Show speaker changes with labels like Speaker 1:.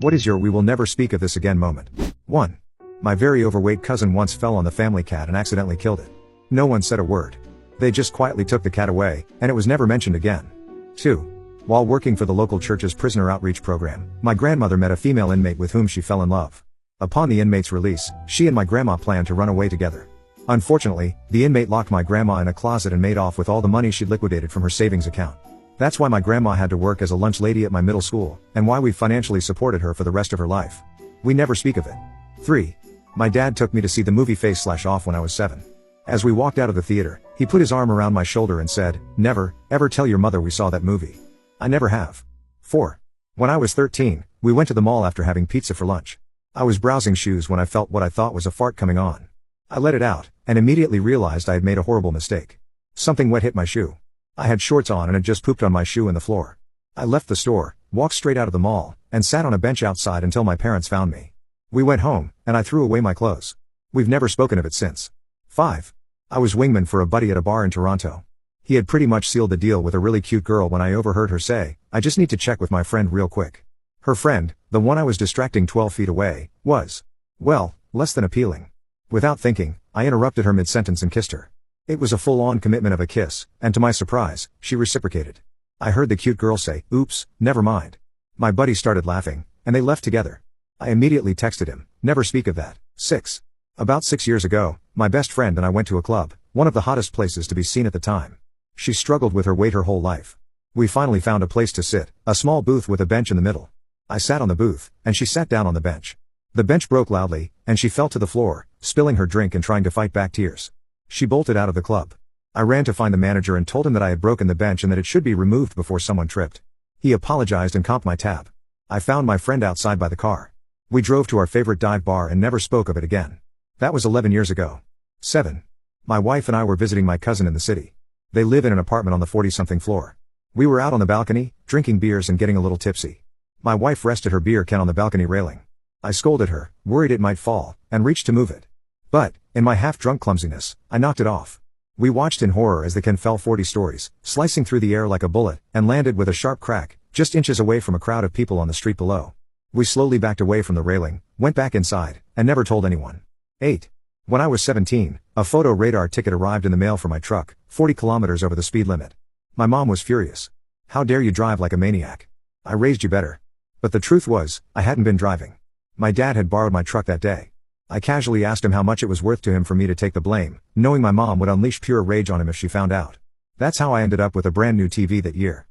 Speaker 1: What is your "we will never speak of this again" moment? 1. My very overweight cousin once fell on the family cat and accidentally killed it. No one said a word. They just quietly took the cat away, and it was never mentioned again. 2. While working for the local church's prisoner outreach program, my grandmother met a female inmate with whom she fell in love. Upon the inmate's release, she and my grandma planned to run away together. Unfortunately, the inmate locked my grandma in a closet and made off with all the money she'd liquidated from her savings account. That's why my grandma had to work as a lunch lady at my middle school, and why we financially supported her for the rest of her life. We never speak of it. 3. My dad took me to see the movie Face/Off when I was 7. As we walked out of the theater, he put his arm around my shoulder and said, "Never, ever tell your mother we saw that movie." I never have. 4. When I was 13, we went to the mall after having pizza for lunch. I was browsing shoes when I felt what I thought was a fart coming on. I let it out, and immediately realized I had made a horrible mistake. Something wet hit my shoe. I had shorts on and had just pooped on my shoe in the floor. I left the store, walked straight out of the mall, and sat on a bench outside until my parents found me. We went home, and I threw away my clothes. We've never spoken of it since. 5. I was wingman for a buddy at a bar in Toronto. He had pretty much sealed the deal with a really cute girl when I overheard her say, "I just need to check with my friend real quick." Her friend, the one I was distracting 12 feet away, was, well, less than appealing. Without thinking, I interrupted her mid-sentence and kissed her. It was a full-on commitment of a kiss, and to my surprise, she reciprocated. I heard the cute girl say, "Oops, never mind." My buddy started laughing, and they left together. I immediately texted him, "Never speak of that." 6. About 6 years ago, my best friend and I went to a club, one of the hottest places to be seen at the time. She struggled with her weight her whole life. We finally found a place to sit, a small booth with a bench in the middle. I sat on the booth, and she sat down on the bench. The bench broke loudly, and she fell to the floor, spilling her drink and trying to fight back tears. She bolted out of the club. I ran to find the manager and told him that I had broken the bench and that it should be removed before someone tripped. He apologized and comped my tab. I found my friend outside by the car. We drove to our favorite dive bar and never spoke of it again. That was 11 years ago. 7. My wife and I were visiting my cousin in the city. They live in an apartment on the 40-something floor. We were out on the balcony, drinking beers and getting a little tipsy. My wife rested her beer can on the balcony railing. I scolded her, worried it might fall, and reached to move it. But, in my half-drunk clumsiness, I knocked it off. We watched in horror as the can fell 40 stories, slicing through the air like a bullet, and landed with a sharp crack, just inches away from a crowd of people on the street below. We slowly backed away from the railing, went back inside, and never told anyone. 8. When I was 17, a photo radar ticket arrived in the mail for my truck, 40 kilometers over the speed limit. My mom was furious. "How dare you drive like a maniac? I raised you better." But the truth was, I hadn't been driving. My dad had borrowed my truck that day. I casually asked him how much it was worth to him for me to take the blame, knowing my mom would unleash pure rage on him if she found out. That's how I ended up with a brand new TV that year.